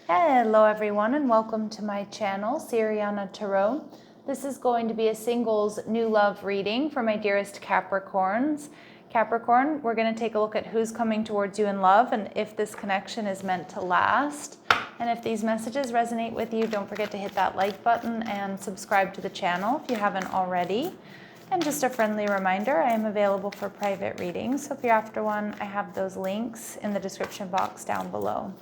Hello everyone and welcome to my channel, Siriana Tarot. This is going to be a singles new love reading for my dearest Capricorns. Capricorn, we're going to take a look at who's coming towards you in love and if this connection is meant to last. And if these messages resonate with you, don't forget to hit that like button and subscribe to the channel if you haven't already. And just a friendly reminder, I am available for private readings. So if you're after one, I have those links in the description box down below.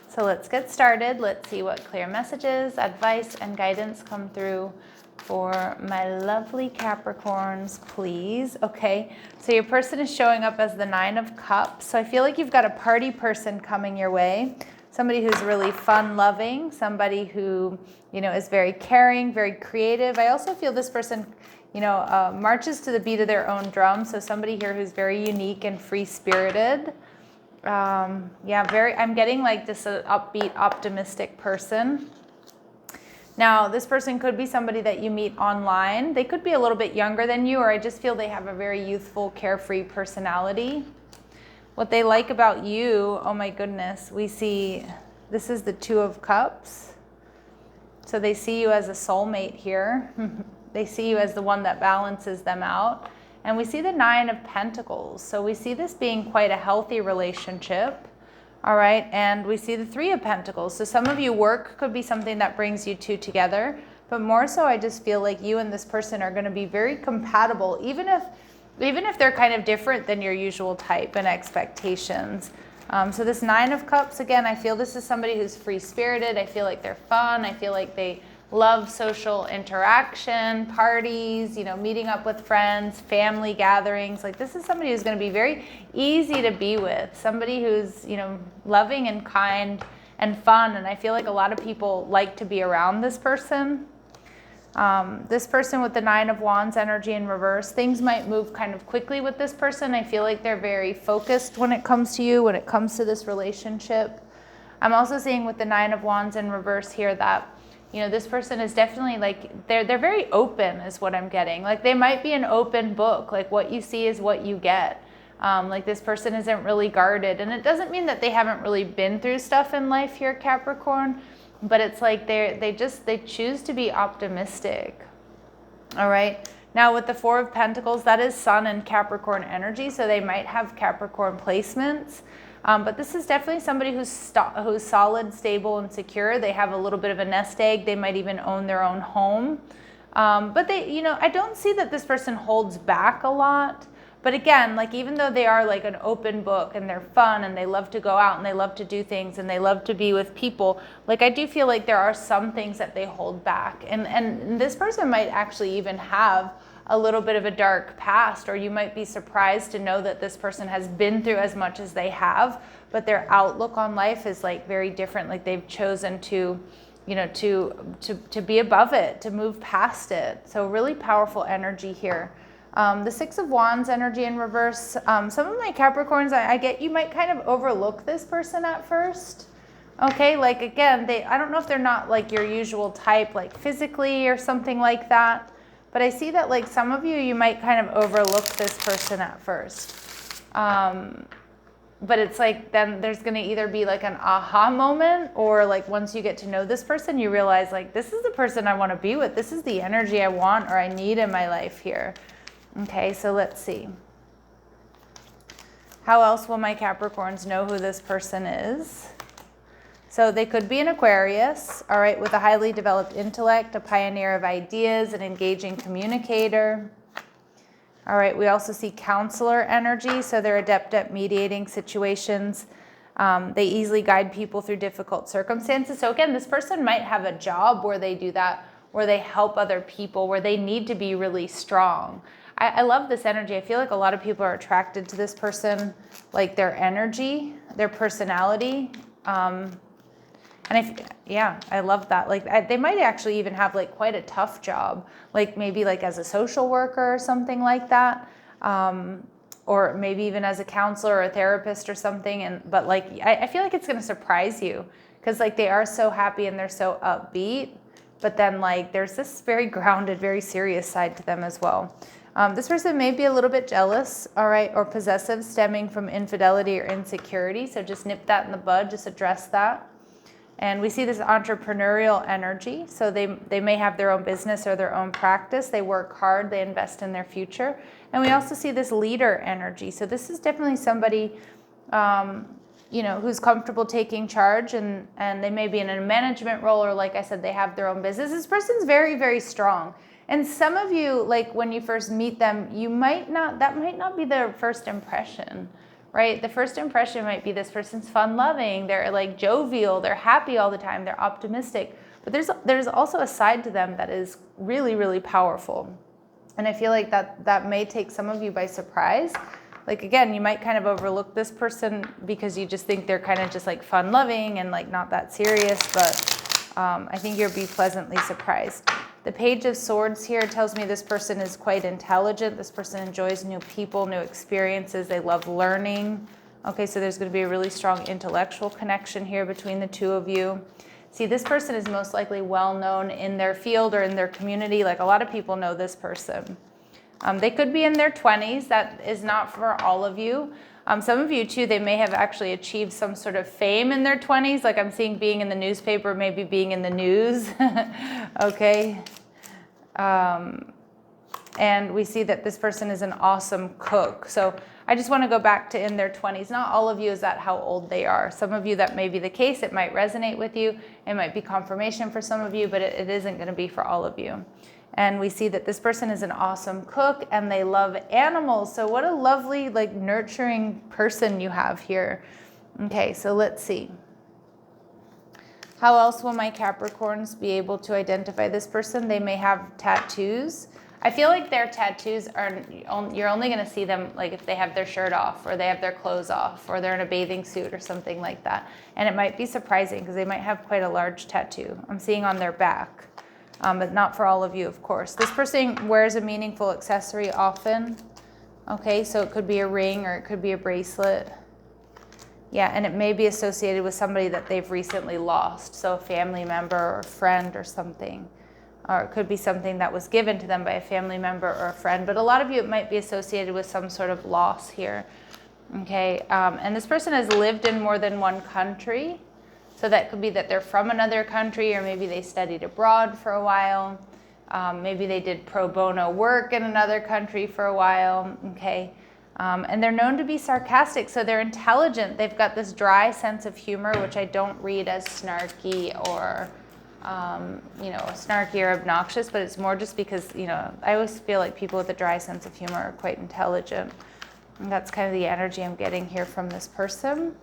So let's get started. Let's see what clear messages, advice, and guidance come through for my lovely Capricorns, please. Okay, so your person is showing up as the Nine of Cups. So I feel like you've got a party person coming your way. Somebody who's really fun-loving, somebody who, is very caring, very creative. I also feel this person, marches to the beat of their own drum. So somebody here who's very unique and free-spirited. I'm getting like this upbeat, optimistic person. Now, this person could be somebody that you meet online. They could be a little bit younger than you, or I just feel they have a very youthful, carefree personality. What they like about you, oh my goodness, we see, this is the Two of Cups. So they see you as a soulmate here. They see you as the one that balances them out. And we see the Nine of Pentacles. So we see this being quite a healthy relationship. All right. And we see the Three of Pentacles. So some of you, work could be something that brings you two together. But more so, I just feel like you and this person are going to be very compatible, even if they're kind of different than your usual type and expectations. So this Nine of Cups, again, I feel this is somebody who's free-spirited. I feel like they're fun. I feel like they love social interaction, parties, meeting up with friends, family gatherings. Like this is somebody who's going to be very easy to be with, somebody who's, loving and kind and fun. And I feel like a lot of people like to be around this person. This person with the Nine of Wands energy in reverse, things might move kind of quickly with this person. I feel like they're very focused when it comes to you, when it comes to this relationship. I'm also seeing with the Nine of Wands in reverse here that this person is definitely like, they're very open is what I'm getting. Like they might be an open book. Like what you see is what you get. Like this person isn't really guarded. And it doesn't mean that they haven't really been through stuff in life here, Capricorn. But it's like they choose to be optimistic. All right. Now with the Four of Pentacles, that is Sun and Capricorn energy. So they might have Capricorn placements. But this is definitely somebody who's solid, stable, and secure. They have a little bit of a nest egg. They might even own their own home. But they, I don't see that this person holds back a lot. But again, like even though they are like an open book and they're fun and they love to go out and they love to do things and they love to be with people, like I do feel like there are some things that they hold back. And this person might actually even have a little bit of a dark past, or you might be surprised to know that this person has been through as much as they have, but their outlook on life is like very different. Like they've chosen to, to be above it, to move past it. So really powerful energy here. The Six of Wands energy in reverse. Some of my Capricorns, I get you might kind of overlook this person at first. Okay, like again, I don't know if they're not like your usual type, like physically or something like that. But I see that like some of you might kind of overlook this person at first. But it's like then there's going to either be like an aha moment, or like once you get to know this person, you realize like this is the person I want to be with. This is the energy I want or I need in my life here. Okay, so let's see. How else will my Capricorns know who this person is? So they could be an Aquarius, all right, with a highly developed intellect, a pioneer of ideas, an engaging communicator. All right, we also see counselor energy, so they're adept at mediating situations. They easily guide people through difficult circumstances. So again, this person might have a job where they do that, where they help other people, where they need to be really strong. I love this energy. I feel like a lot of people are attracted to this person, like their energy, their personality. And I love that. Like they might actually even have like quite a tough job, like maybe like as a social worker or something like that. Or maybe even as a counselor or a therapist or something. But like, I feel like it's going to surprise you because like they are so happy and they're so upbeat, but then like there's this very grounded, very serious side to them as well. This person may be a little bit jealous, all right, or possessive, stemming from infidelity or insecurity. So just nip that in the bud, just address that. And we see this entrepreneurial energy. So they may have their own business or their own practice. They work hard, they invest in their future. And we also see this leader energy. So this is definitely somebody, you know, who's comfortable taking charge, and they may be in a management role, or like I said, they have their own business. This person's very, very strong. And some of you, like when you first meet them, that might not be their first impression, right? The first impression might be this person's fun-loving, they're like jovial, they're happy all the time, they're optimistic. But there's also a side to them that is really, really powerful. And I feel like that may take some of you by surprise. Like, again, you might kind of overlook this person because you just think they're kind of just like fun-loving and like not that serious, but I think you'll be pleasantly surprised. The Page of Swords here tells me this person is quite intelligent. This person enjoys new people, new experiences. They love learning. Okay, so there's going to be a really strong intellectual connection here between the two of you. See, this person is most likely well known in their field or in their community. Like, a lot of people know this person. They could be in their 20s. That is not for all of you. Some of you too, they may have actually achieved some sort of fame in their 20s. Like, I'm seeing being in the newspaper, maybe being in the news. Okay. And we see that this person is an awesome cook. So I just want to go back to in their 20s. Not all of you is that how old they are. Some of you, that may be the case. It might resonate with you. It might be confirmation for some of you, but it isn't going to be for all of you. And we see that this person is an awesome cook and they love animals. So what a lovely, like, nurturing person you have here. Okay, so let's see. How else will my Capricorns be able to identify this person? They may have tattoos. I feel like their tattoos you're only going to see them like if they have their shirt off, or they have their clothes off, or they're in a bathing suit or something like that. And it might be surprising because they might have quite a large tattoo. I'm seeing on their back. But not for all of you, of course. This person wears a meaningful accessory often. Okay, so it could be a ring or it could be a bracelet. Yeah, and it may be associated with somebody that they've recently lost. So a family member or a friend or something. Or it could be something that was given to them by a family member or a friend. But a lot of you, it might be associated with some sort of loss here. Okay, and this person has lived in more than one country. So that could be that they're from another country, or maybe they studied abroad for a while. Maybe they did pro bono work in another country for a while, okay? And they're known to be sarcastic, so they're intelligent. They've got this dry sense of humor, which I don't read as snarky or, you know, snarky or obnoxious, but it's more just because, you know, I always feel like people with a dry sense of humor are quite intelligent. And that's kind of the energy I'm getting here from this person.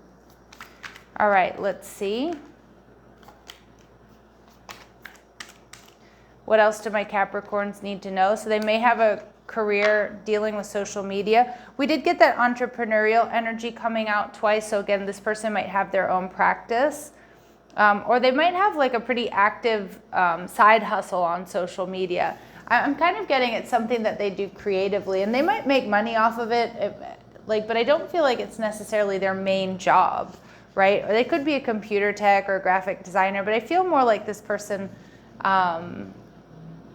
All right, let's see. What else do my Capricorns need to know? So they may have a career dealing with social media. We did get that entrepreneurial energy coming out twice. So again, this person might have their own practice. Or they might have like a pretty active side hustle on social media. I'm kind of getting at something that they do creatively, and they might make money off of it, but I don't feel like it's necessarily their main job. Right? Or they could be a computer tech or a graphic designer, but I feel more like this person, I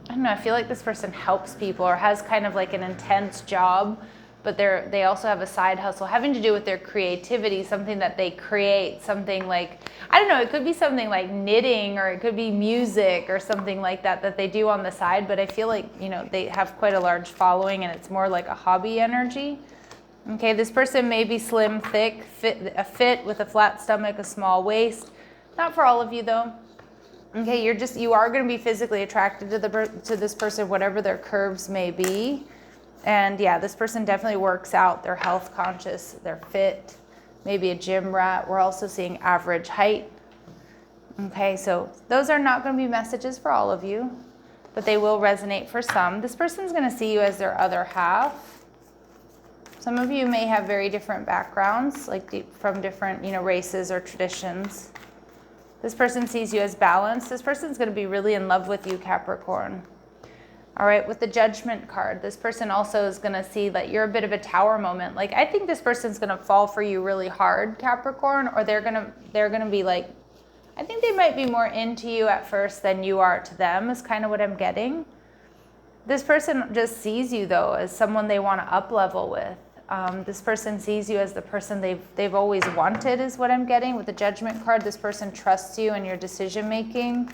don't know, I feel like this person helps people or has kind of like an intense job, but they also have a side hustle having to do with their creativity, something that they create, something like, I don't know, it could be something like knitting, or it could be music or something like that they do on the side, but I feel like, you know, they have quite a large following and it's more like a hobby energy. Okay, this person may be slim, thick, fit with a flat stomach, a small waist. Not for all of you though. Okay, you are going to be physically attracted to this person, whatever their curves may be. And yeah, this person definitely works out. They're health conscious, they're fit, maybe a gym rat. We're also seeing average height. Okay, so those are not going to be messages for all of you, but they will resonate for some. This person's going to see you as their other half. Some of you may have very different backgrounds, like from different, you know, races or traditions. This person sees you as balanced. This person's going to be really in love with you, Capricorn. All right, with the Judgment card, this person also is going to see that you're a bit of a tower moment. Like, I think this person's going to fall for you really hard, Capricorn, or they're going to be like, I think they might be more into you at first than you are to them, is kind of what I'm getting. This person just sees you though as someone they want to up level with. This person sees you as the person they've always wanted, is what I'm getting. With the Judgment card, this person trusts you in your decision making.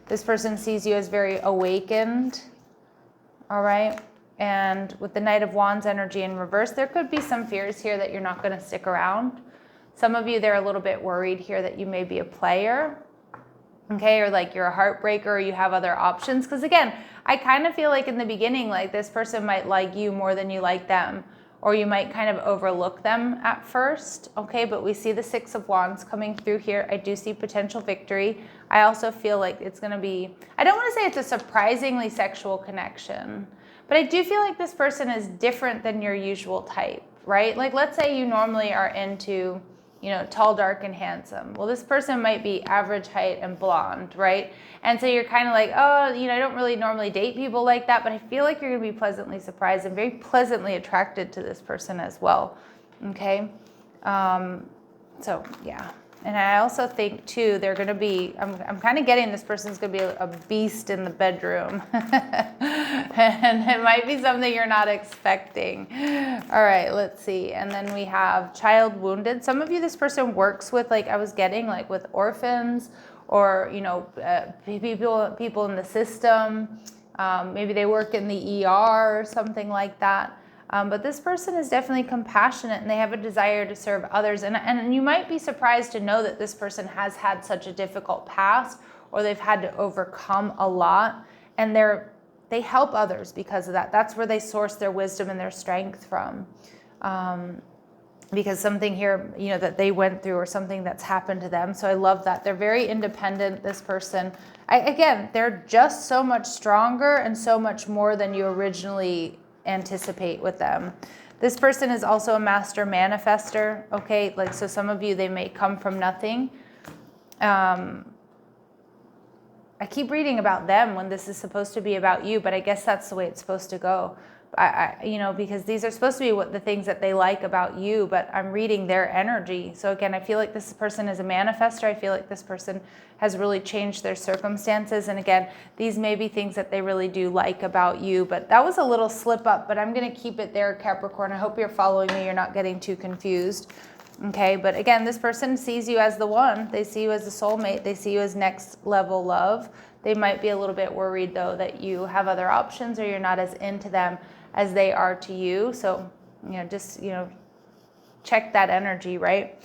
This person sees you as very awakened. All right. And with the Knight of Wands energy in reverse, there could be some fears here that you're not going to stick around. Some of you, they're a little bit worried here that you may be a player. Okay, or like you're a heartbreaker, or you have other options. Because again, I kind of feel like in the beginning, like this person might like you more than you like them, or you might kind of overlook them at first. Okay, but we see the Six of Wands coming through here. I do see potential victory. I also feel like it's going to be, I don't want to say it's a surprisingly sexual connection, but I do feel like this person is different than your usual type, right? Like let's say you normally are into, you know, tall, dark, and handsome. Well, this person might be average height and blonde, right? And so you're kind of like, oh, you know, I don't really normally date people like that, but I feel like you're going to be pleasantly surprised and very pleasantly attracted to this person as well, okay? So, yeah. And I also think, too, they're going to be, I'm kind of getting this person's going to be a beast in the bedroom. And it might be something you're not expecting. All right, let's see. And then we have child wounded. Some of you, this person works with, like I was getting, like with orphans or, you know, people in the system. Maybe they work in the ER or something like that. But this person is definitely compassionate and they have a desire to serve others. And you might be surprised to know that this person has had such a difficult past, or they've had to overcome a lot. And they help others because of that. That's where they source their wisdom and their strength from. Because something here, you know, that they went through or something that's happened to them. So I love that. They're very independent, this person. Again, they're just so much stronger and so much more than you originally anticipate with them. This person is also a master manifester, okay? Like, so some of you, they may come from nothing. I keep reading about them when this is supposed to be about you, but I guess that's the way it's supposed to go. You know, because these are supposed to be what the things that they like about you, but I'm reading their energy. So again, I feel like this person is a manifestor. I feel like this person has really changed their circumstances. And again, these may be things that they really do like about you, but that was a little slip up, but I'm going to keep it there, Capricorn. I hope you're following me. You're not getting too confused. Okay. But again, this person sees you as the one. They see you as a soulmate. They see you as next level love. They might be a little bit worried though that you have other options or you're not as into them as they are to you. So, you know, just, you know, check that energy, right?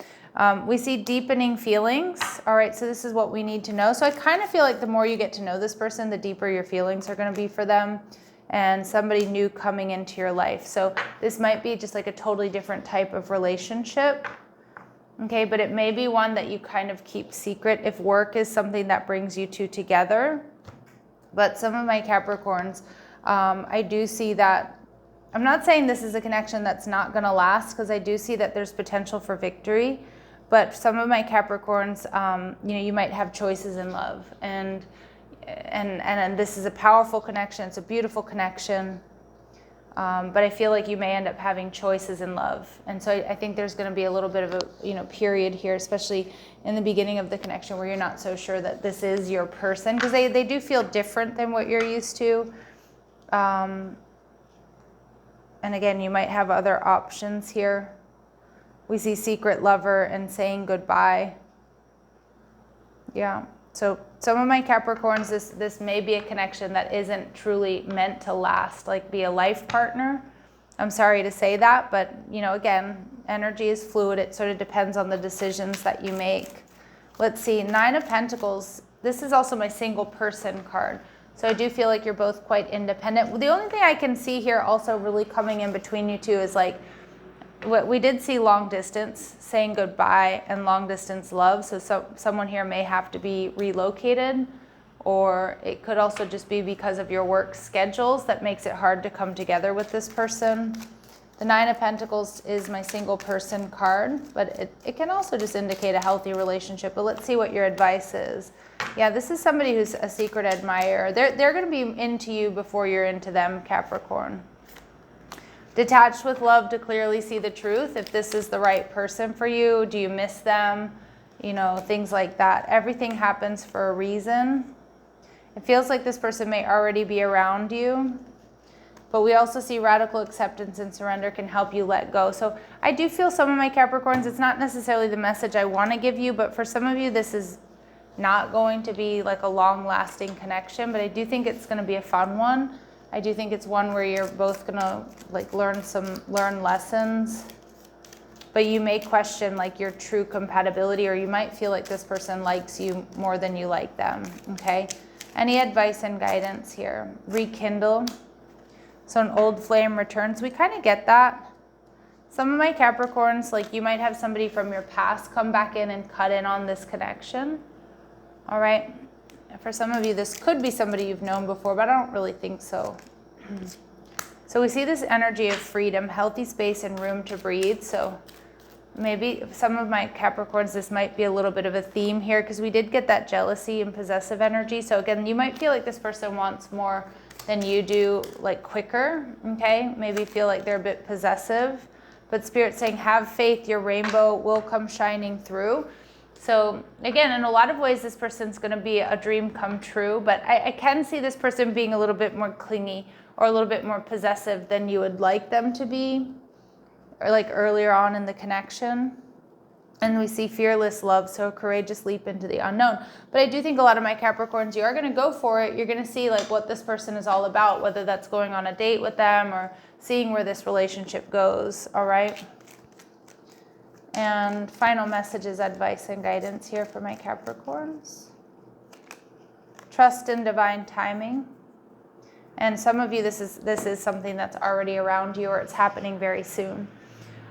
We see deepening feelings. All right, so this is what we need to know. So I kind of feel like the more you get to know this person, the deeper your feelings are going to be for them, and somebody new coming into your life. So this might be just like a totally different type of relationship. Okay, but it may be one that you kind of keep secret if work is something that brings you two together. But some of my Capricorns, I do see that, I'm not saying this is a connection that's not going to last, because I do see that there's potential for victory. But some of my Capricorns, you know, you might have choices in love. And this is a powerful connection. It's a beautiful connection. But I feel like you may end up having choices in love. And so I think there's going to be a little bit of a, you know, period here, especially in the beginning of the connection, where you're not so sure that this is your person, because they do feel different than what you're used to. And again, you might have other options here. We see secret lover and saying goodbye. Yeah. So some of my Capricorns, this may be a connection that isn't truly meant to last, like be a life partner. I'm sorry to say that, but you know, again, energy is fluid. It sort of depends on the decisions that you make. Let's see, Nine of Pentacles. This is also my single person card. So I do feel like you're both quite independent. The only thing I can see here also really coming in between you two is like, what we did see long distance, saying goodbye, and long distance love. So someone here may have to be relocated, or it could also just be because of your work schedules that makes it hard to come together with this person. The Nine of Pentacles is my single person card, but it can also just indicate a healthy relationship. But let's see what your advice is. Yeah, this is somebody who's a secret admirer. They're going to be into you before you're into them, Capricorn. Detached with love to clearly see the truth. If this is the right person for you, do you miss them? You know, things like that. Everything happens for a reason. It feels like this person may already be around you. But we also see radical acceptance and surrender can help you let go. So I do feel some of my Capricorns, it's not necessarily the message I want to give you, but for some of you, this is not going to be like a long-lasting connection, but I do think it's going to be a fun one. I do think it's one where you're both going to like learn lessons, but you may question like your true compatibility, or you might feel like this person likes you more than you like them, okay? Any advice and guidance here? Rekindle. So an old flame returns. We kind of get that. Some of my Capricorns, like you might have somebody from your past come back in and cut in on this connection. All right. For some of you, this could be somebody you've known before, but I don't really think so. So we see this energy of freedom, healthy space and room to breathe. So maybe some of my Capricorns, this might be a little bit of a theme here, because we did get that jealousy and possessive energy. So again, you might feel like this person wants more than you do, like quicker, okay? Maybe feel like they're a bit possessive, but Spirit's saying, have faith, your rainbow will come shining through. So again, in a lot of ways, this person's going to be a dream come true, but I can see this person being a little bit more clingy or a little bit more possessive than you would like them to be, or like earlier on in the connection. And we see fearless love, so a courageous leap into the unknown. But I do think a lot of my Capricorns, you are going to go for it. You're going to see like what this person is all about, whether that's going on a date with them or seeing where this relationship goes, all right? And final messages, advice, and guidance here for my Capricorns. Trust in divine timing. And some of you, this is something that's already around you, or it's happening very soon.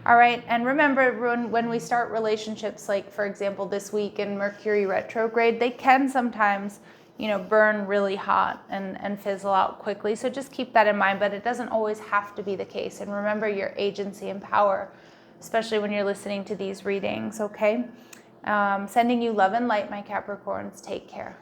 All right, and remember when we start relationships, like for example this week in Mercury retrograde, they can sometimes, you know, burn really hot and fizzle out quickly. So just keep that in mind, but it doesn't always have to be the case. And remember your agency and power, especially when you're listening to these readings, okay? Sending you love and light, my Capricorns. Take care.